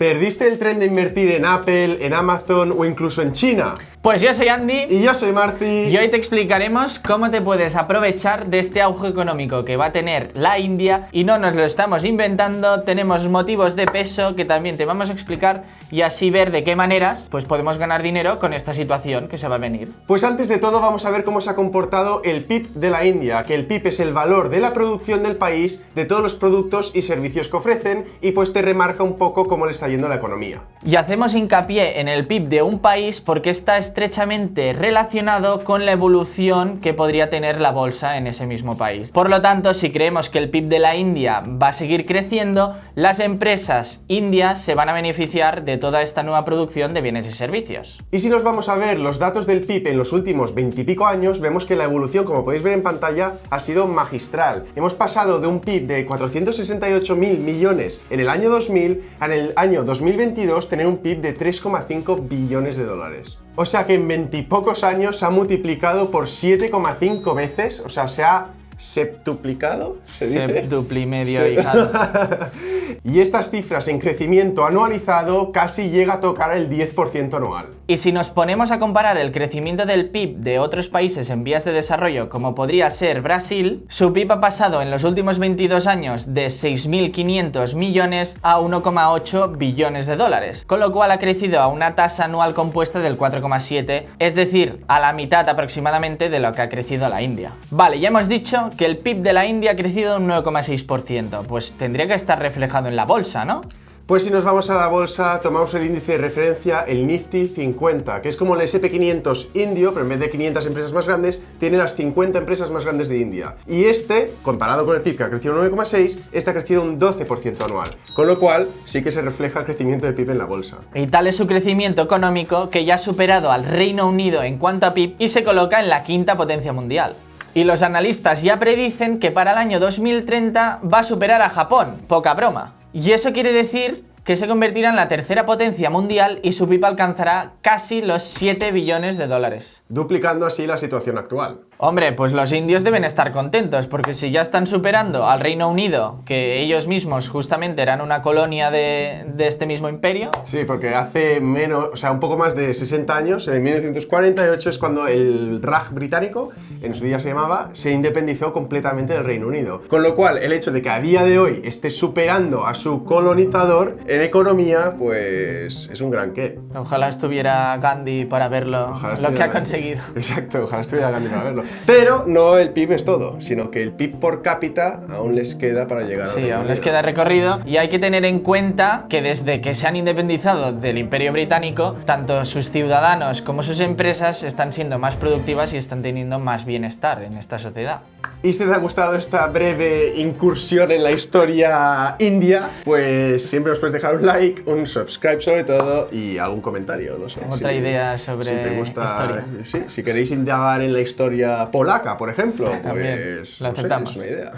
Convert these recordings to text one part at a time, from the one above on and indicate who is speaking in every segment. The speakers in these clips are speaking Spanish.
Speaker 1: ¿Perdiste el tren de invertir en Apple, en Amazon o incluso en China?
Speaker 2: Pues yo soy Andy.
Speaker 1: Y yo soy Marci.
Speaker 2: Y hoy te explicaremos cómo te puedes aprovechar de este auge económico que va a tener la India. Y no nos lo estamos inventando, tenemos motivos de peso que también te vamos a explicar y así ver de qué maneras pues podemos ganar dinero con esta situación que se va a venir.
Speaker 1: Pues antes de todo vamos a ver cómo se ha comportado el PIB de la India, que el PIB es el valor de la producción del país, de todos los productos y servicios que ofrecen, y pues te remarca un poco cómo le está yendo la economía.
Speaker 2: Y hacemos hincapié en el PIB de un país porque está estrechamente relacionado con la evolución que podría tener la bolsa en ese mismo país. Por lo tanto, si creemos que el PIB de la India va a seguir creciendo, las empresas indias se van a beneficiar de toda esta nueva producción de bienes y servicios.
Speaker 1: Y si nos vamos a ver los datos del PIB en los últimos 20 y pico años, vemos que la evolución, como podéis ver en pantalla, ha sido magistral. Hemos pasado de un PIB de 468.000 millones en el año 2000 a en el año 2022 tener un PIB de 3,5 billones de dólares. O sea que en 20 y pocos años se ha multiplicado por 7,5 veces, o sea, se ha septuplicado, ¿se dice?
Speaker 2: Septupli medio, hija.
Speaker 1: Y estas cifras en crecimiento anualizado casi llega a tocar el 10% anual.
Speaker 2: Y si nos ponemos a comparar el crecimiento del PIB de otros países en vías de desarrollo, como podría ser Brasil, su PIB ha pasado en los últimos 22 años de 6.500 millones a 1,8 billones de dólares, con lo cual ha crecido a una tasa anual compuesta del 4,7, es decir, a la mitad aproximadamente de lo que ha crecido la India. Vale, ya hemos dicho que el PIB de la India ha crecido un 9,6%, pues tendría que estar reflejado en la bolsa, ¿no?
Speaker 1: Pues si nos vamos a la bolsa, tomamos el índice de referencia, el Nifty 50, que es como el S&P 500 indio, pero en vez de 500 empresas más grandes, tiene las 50 empresas más grandes de India. Y este, comparado con el PIB, que ha crecido un 9,6, este ha crecido un 12% anual. Con lo cual, sí que se refleja el crecimiento del PIB en la bolsa.
Speaker 2: Y tal es su crecimiento económico que ya ha superado al Reino Unido en cuanto a PIB y se coloca en la quinta potencia mundial. Y los analistas ya predicen que para el año 2030 va a superar a Japón, poca broma. Y eso quiere decir que se convertirá en la tercera potencia mundial y su PIB alcanzará casi los 7 billones de dólares.
Speaker 1: Duplicando así la situación actual.
Speaker 2: Hombre, pues los indios deben estar contentos, porque si ya están superando al Reino Unido, que ellos mismos justamente eran una colonia de este mismo imperio.
Speaker 1: Sí, porque hace menos, o sea, un poco más de 60 años, en 1948 es cuando el Raj británico, en su día se llamaba, se independizó completamente del Reino Unido. Con lo cual, el hecho de que a día de hoy esté superando a su colonizador en economía, pues es un gran qué.
Speaker 2: Ojalá estuviera Gandhi para verlo, lo que ha conseguido.
Speaker 1: Exacto, ojalá estuviera Gandhi para verlo. Pero no el PIB es todo, sino que el PIB por cápita aún les queda para llegar a...
Speaker 2: Sí, aún les queda recorrido, y hay que tener en cuenta que desde que se han independizado del Imperio Británico, tanto sus ciudadanos como sus empresas están siendo más productivas y están teniendo más bienestar en esta sociedad.
Speaker 1: Y si te ha gustado esta breve incursión en la historia india, pues siempre nos puedes dejar un like, un subscribe sobre todo y algún comentario, no sé.
Speaker 2: Otra idea sobre
Speaker 1: si te gusta,
Speaker 2: historia.
Speaker 1: Sí, si queréis indagar en la historia polaca, por ejemplo, pues
Speaker 2: lo aceptamos.
Speaker 1: No sé, es una idea.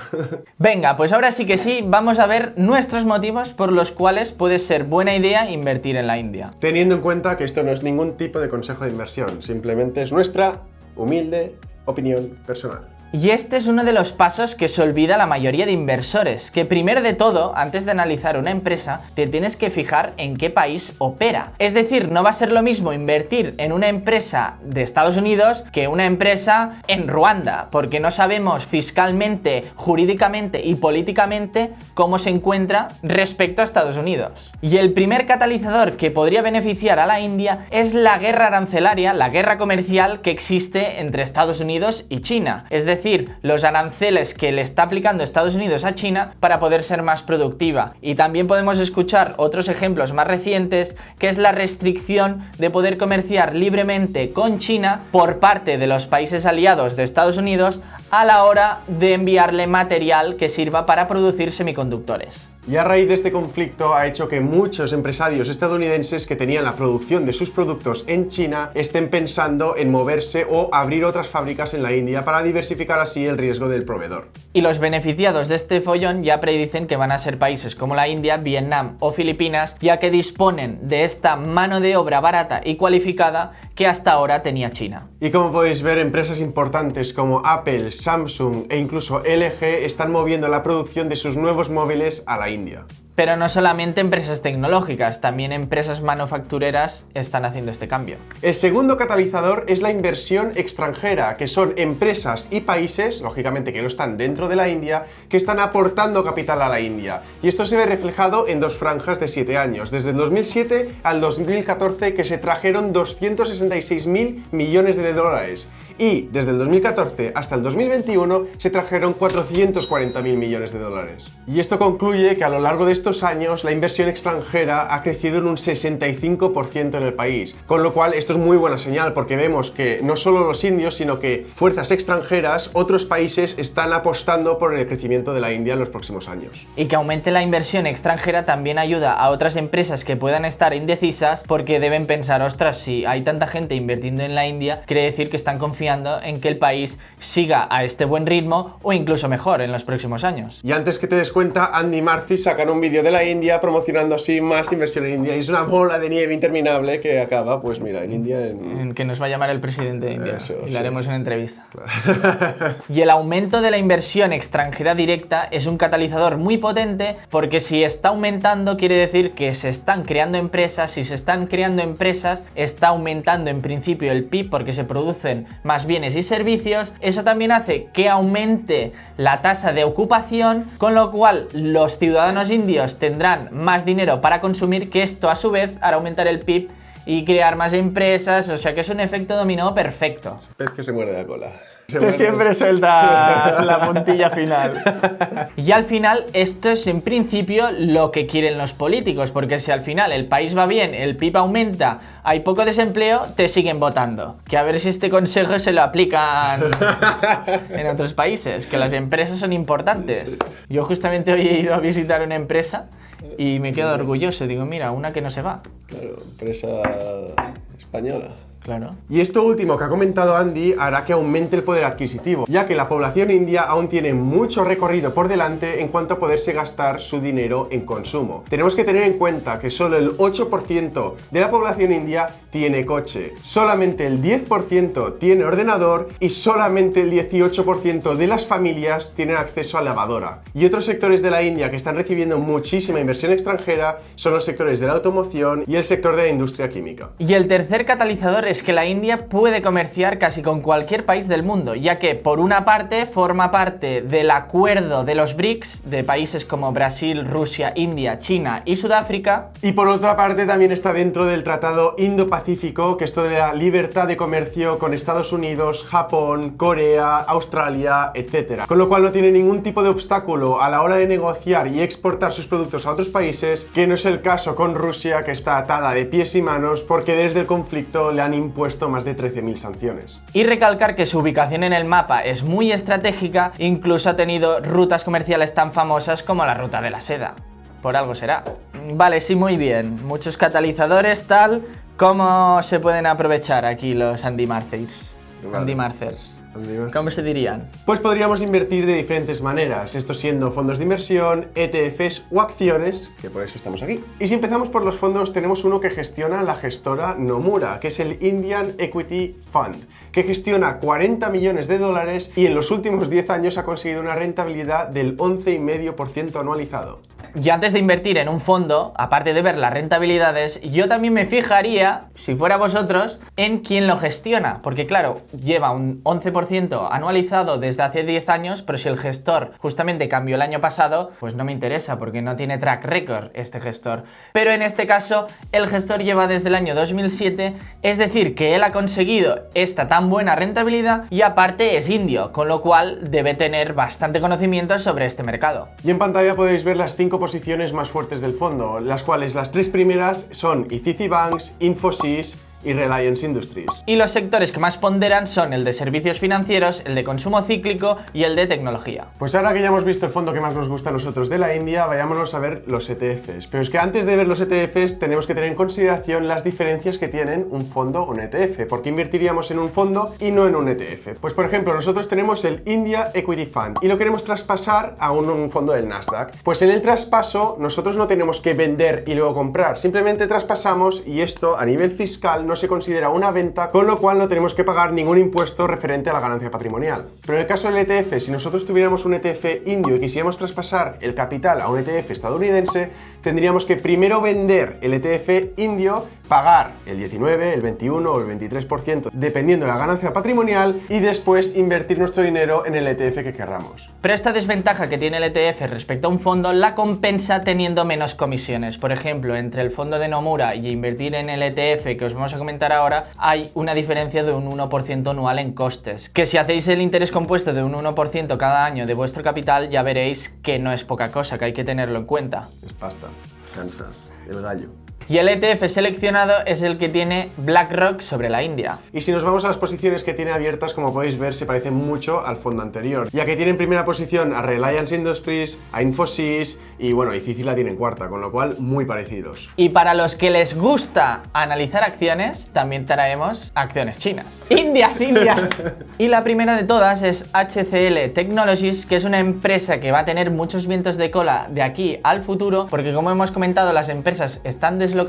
Speaker 2: Venga, pues ahora sí que sí, vamos a ver nuestros motivos por los cuales puede ser buena idea invertir en la India.
Speaker 1: Teniendo en cuenta que esto no es ningún tipo de consejo de inversión, simplemente es nuestra humilde opinión personal.
Speaker 2: Y este es uno de los pasos que se olvida la mayoría de inversores, que primero de todo, antes de analizar una empresa, te tienes que fijar en qué país opera. Es decir, no va a ser lo mismo invertir en una empresa de Estados Unidos que una empresa en Ruanda, porque no sabemos fiscalmente, jurídicamente y políticamente cómo se encuentra respecto a Estados Unidos. Y el primer catalizador que podría beneficiar a la India es la guerra arancelaria, la guerra comercial que existe entre Estados Unidos y China. Es decir, los aranceles que le está aplicando Estados Unidos a China para poder ser más productiva. Y también podemos escuchar otros ejemplos más recientes, que es la restricción de poder comerciar libremente con China por parte de los países aliados de Estados Unidos a la hora de enviarle material que sirva para producir semiconductores.
Speaker 1: Y a raíz de este conflicto ha hecho que muchos empresarios estadounidenses que tenían la producción de sus productos en China estén pensando en moverse o abrir otras fábricas en la India para diversificar así el riesgo del proveedor.
Speaker 2: Y los beneficiados de este follón ya predicen que van a ser países como la India, Vietnam o Filipinas, ya que disponen de esta mano de obra barata y cualificada que hasta ahora tenía China.
Speaker 1: Y como podéis ver, empresas importantes como Apple, Samsung e incluso LG están moviendo la producción de sus nuevos móviles a la India.
Speaker 2: Pero no solamente empresas tecnológicas, también empresas manufactureras están haciendo este cambio.
Speaker 1: El segundo catalizador es la inversión extranjera, que son empresas y países, lógicamente que no están dentro de la India, que están aportando capital a la India. Y esto se ve reflejado en dos franjas de 7 años, desde el 2007 al 2014, que se trajeron 266.000 millones de dólares. Y desde el 2014 hasta el 2021 se trajeron 440.000 millones de dólares. Y esto concluye que a lo largo de estos años la inversión extranjera ha crecido en un 65% en el país. Con lo cual esto es muy buena señal, porque vemos que no solo los indios, sino que fuerzas extranjeras, otros países están apostando por el crecimiento de la India en los próximos años.
Speaker 2: Y que aumente la inversión extranjera también ayuda a otras empresas que puedan estar indecisas, porque deben pensar, ostras, si hay tanta gente invirtiendo en la India, quiere decir que están confiando en que el país siga a este buen ritmo o incluso mejor en los próximos años.
Speaker 1: Y antes que te des cuenta, Andy Murphy sacan un vídeo de la India promocionando así más inversión en India, y es una bola de nieve interminable que acaba, pues mira, en India...
Speaker 2: En que nos va a llamar el presidente de India.
Speaker 1: Eso,
Speaker 2: y le
Speaker 1: sí.
Speaker 2: haremos una entrevista.
Speaker 1: Claro.
Speaker 2: Y el aumento de la inversión extranjera directa es un catalizador muy potente, porque si está aumentando quiere decir que se están creando empresas. Si se están creando empresas, está aumentando en principio el PIB, porque se producen más bienes y servicios. Eso también hace que aumente la tasa de ocupación, con lo cual los ciudadanos indios tendrán más dinero para consumir, que esto a su vez hará aumentar el PIB y crear más empresas. O sea que es un efecto dominó perfecto.
Speaker 1: Pez que se muerde la cola.
Speaker 2: Que siempre sueltas la puntilla final. Y al final esto es en principio lo que quieren los políticos, porque si al final el país va bien, el PIB aumenta, hay poco desempleo, te siguen votando. Que a ver si este consejo se lo aplican en otros países, que las empresas son importantes. Yo justamente hoy he ido a visitar una empresa y me quedo orgulloso. Digo, mira, una que no se va.
Speaker 1: Claro, empresa española.
Speaker 2: Claro.
Speaker 1: Y esto último que ha comentado Andy hará que aumente el poder adquisitivo, ya que la población india aún tiene mucho recorrido por delante en cuanto a poderse gastar su dinero en consumo. Tenemos que tener en cuenta que solo el 8% de la población india tiene coche, solamente el 10% tiene ordenador y solamente el 18% de las familias tienen acceso a lavadora. Y otros sectores de la India que están recibiendo muchísima inversión extranjera son los sectores de la automoción y el sector de la industria química.
Speaker 2: Y el tercer catalizador es que la India puede comerciar casi con cualquier país del mundo, ya que por una parte forma parte del acuerdo de los BRICS, de países como Brasil, Rusia, India, China y Sudáfrica.
Speaker 1: Y por otra parte también está dentro del Tratado Indo-Pacífico, que es toda la libertad de comercio con Estados Unidos, Japón, Corea, Australia, etc. Con lo cual no tiene ningún tipo de obstáculo a la hora de negociar y exportar sus productos a otros países, que no es el caso con Rusia, que está atada de pies y manos porque desde el conflicto le han impuesto más de 13.000 sanciones.
Speaker 2: Y recalcar que su ubicación en el mapa es muy estratégica, incluso ha tenido rutas comerciales tan famosas como la ruta de la seda. Por algo será. Vale, sí, muy bien. Muchos catalizadores, tal. ¿Cómo se pueden aprovechar aquí los Andy Murphys?
Speaker 1: Vale.
Speaker 2: Andy Murphers. ¿Cómo se dirían?
Speaker 1: Pues podríamos invertir de diferentes maneras, esto siendo fondos de inversión, ETFs o acciones, que por eso estamos aquí. Y si empezamos por los fondos, tenemos uno que gestiona la gestora Nomura, que es el Indian Equity Fund, que gestiona 40 millones de dólares y en los últimos 10 años ha conseguido una rentabilidad del 11,5% anualizado.
Speaker 2: Y antes de invertir en un fondo, aparte de ver las rentabilidades, yo también me fijaría, si fuera vosotros, en quién lo gestiona. Porque claro, lleva un 11% anualizado desde hace 10 años, pero si el gestor justamente cambió el año pasado, pues no me interesa porque no tiene track record este gestor. Pero en este caso, el gestor lleva desde el año 2007, es decir, que él ha conseguido esta tan buena rentabilidad y aparte es indio, con lo cual debe tener bastante conocimiento sobre este mercado.
Speaker 1: Y en pantalla podéis ver las 5 posiciones más fuertes del fondo, las cuales las 3 primeras son ICICI Banks, Infosys y Reliance Industries.
Speaker 2: Y los sectores que más ponderan son el de servicios financieros, el de consumo cíclico y el de tecnología.
Speaker 1: Pues ahora que ya hemos visto el fondo que más nos gusta a nosotros de la India, vayámonos a ver los ETFs. Pero es que antes de ver los ETFs tenemos que tener en consideración las diferencias que tienen un fondo o un ETF. ¿Por qué invertiríamos en un fondo y no en un ETF? Pues por ejemplo, nosotros tenemos el India Equity Fund y lo queremos traspasar a un fondo del Nasdaq. Pues en el traspaso nosotros no tenemos que vender y luego comprar, simplemente traspasamos y esto a nivel fiscal no se considera una venta, con lo cual no tenemos que pagar ningún impuesto referente a la ganancia patrimonial. Pero en el caso del ETF, si nosotros tuviéramos un ETF indio y quisiéramos traspasar el capital a un ETF estadounidense, tendríamos que primero vender el ETF indio, pagar el 19, el 21 o el 23%, dependiendo de la ganancia patrimonial, y después invertir nuestro dinero en el ETF que querramos.
Speaker 2: Pero esta desventaja que tiene el ETF respecto a un fondo la compensa teniendo menos comisiones. Por ejemplo, entre el fondo de Nomura y invertir en el ETF que os vamos a comentar ahora, hay una diferencia de un 1% anual en costes, que si hacéis el interés compuesto de un 1% cada año de vuestro capital, ya veréis que no es poca cosa, que hay que tenerlo en cuenta.
Speaker 1: Es pasta, cansa, el gallo.
Speaker 2: Y el ETF seleccionado es el que tiene BlackRock sobre la India.
Speaker 1: Y si nos vamos a las posiciones que tiene abiertas, como podéis ver, se parecen mucho al fondo anterior, ya que tiene en primera posición a Reliance Industries, a Infosys y bueno, ICICI la tiene en cuarta, con lo cual muy parecidos.
Speaker 2: Y para los que les gusta analizar acciones, también traemos acciones chinas. ¡Indias! Y la primera de todas es HCL Technologies, que es una empresa que va a tener muchos vientos de cola de aquí al futuro, porque como hemos comentado, las empresas están deslocalizando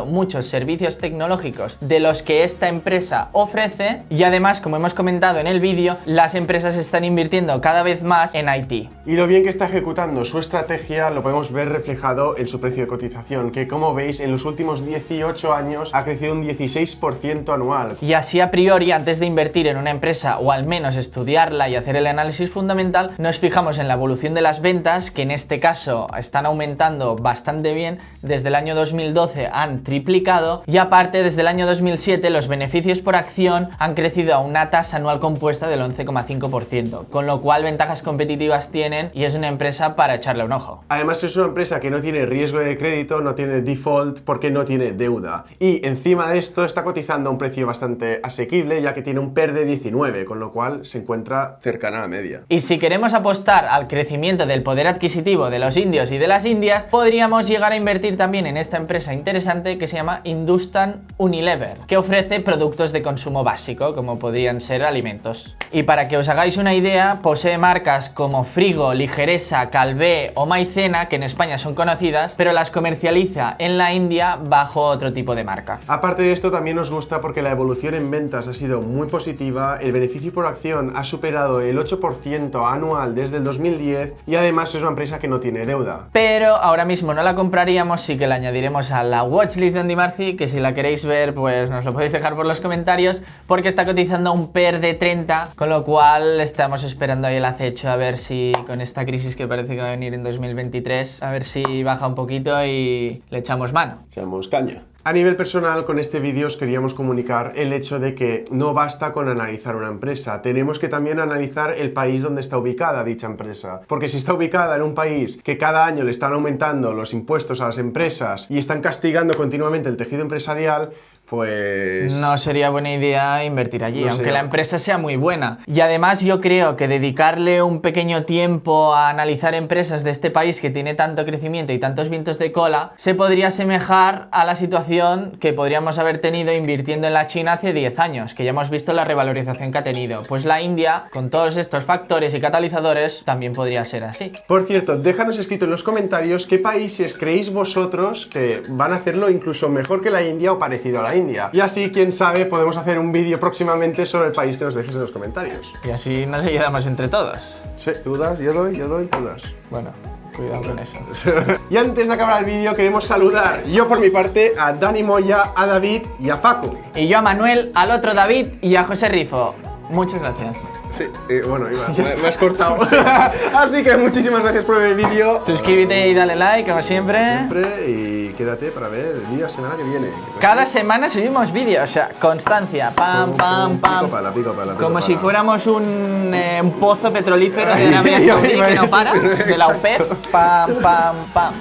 Speaker 2: muchos servicios tecnológicos de los que esta empresa ofrece, y además, como hemos comentado en el vídeo, las empresas están invirtiendo cada vez más en IT.
Speaker 1: Y lo bien que está ejecutando su estrategia lo podemos ver reflejado en su precio de cotización, que como veis en los últimos 18 años ha crecido un 16% anual.
Speaker 2: Y así a priori, antes de invertir en una empresa o al menos estudiarla y hacer el análisis fundamental, nos fijamos en la evolución de las ventas, que en este caso están aumentando bastante bien. Desde el año 2012 han triplicado, y aparte desde el año 2007 los beneficios por acción han crecido a una tasa anual compuesta del 11,5%, con lo cual ventajas competitivas tienen y es una empresa para echarle un ojo.
Speaker 1: Además es una empresa que no tiene riesgo de crédito, no tiene default porque no tiene deuda, y encima de esto está cotizando a un precio bastante asequible, ya que tiene un PER de 19, con lo cual se encuentra cercana a la media.
Speaker 2: Y si queremos apostar al crecimiento del poder adquisitivo de los indios y de las indias, podríamos llegar a invertir también en esta empresa interesante que se llama Hindustan Unilever, que ofrece productos de consumo básico, como podrían ser alimentos. Y para que os hagáis una idea, posee marcas como Frigo, Ligeresa, Calvé o Maicena, que en España son conocidas, pero las comercializa en la India bajo otro tipo de marca.
Speaker 1: Aparte de esto, también nos gusta porque la evolución en ventas ha sido muy positiva, el beneficio por acción ha superado el 8% anual desde el 2010, y además es una empresa que no tiene deuda.
Speaker 2: Pero ahora mismo no la compraríamos, sí que la añadiremos a la watchlist de Andy Marci, que si la queréis ver pues nos lo podéis dejar por los comentarios, porque está cotizando a un PER de 30, con lo cual estamos esperando ahí el acecho a ver si con esta crisis que parece que va a venir en 2023, a ver si baja un poquito y le echamos mano.
Speaker 1: Echamos caña. A nivel personal, con este vídeo os queríamos comunicar el hecho de que no basta con analizar una empresa, tenemos que también analizar el país donde está ubicada dicha empresa, porque si está ubicada en un país que cada año le están aumentando los impuestos a las empresas y están castigando continuamente el tejido empresarial, pues
Speaker 2: no sería buena idea invertir allí,
Speaker 1: no
Speaker 2: aunque
Speaker 1: sería.
Speaker 2: la empresa sea muy buena. Y además yo creo que dedicarle un pequeño tiempo a analizar empresas de este país que tiene tanto crecimiento y tantos vientos de cola se podría asemejar a la situación que podríamos haber tenido invirtiendo en la China hace 10 años, que ya hemos visto la revalorización que ha tenido. Pues la India, con todos estos factores y catalizadores, también podría ser así.
Speaker 1: Por cierto, déjanos escrito en los comentarios qué países creéis vosotros que van a hacerlo incluso mejor que la India o parecido a la India. Y así, quién sabe, podemos hacer un vídeo próximamente sobre el país que nos dejes en los comentarios.
Speaker 2: Y así nos ayudamos entre todos.
Speaker 1: Sí, tú das, yo doy, tú das.
Speaker 2: Bueno, cuidado con eso.
Speaker 1: Y antes de acabar el vídeo queremos saludar, yo por mi parte, a Dani Moya, a David y a Facu.
Speaker 2: Y yo a Manuel, al otro David y a José Rifo. Muchas gracias.
Speaker 1: Sí, bueno, me has cortado. Así que muchísimas gracias por ver el vídeo.
Speaker 2: Suscríbete y dale like, como siempre.
Speaker 1: Y quédate para ver el vídeo la semana que viene.
Speaker 2: Cada semana subimos vídeos, o sea, constancia, pam, pam, pam.
Speaker 1: Pico pala,
Speaker 2: como si fuéramos un pozo petrolífero de Arabia Saudí que no para, de la OPEP, pam, pam, pam.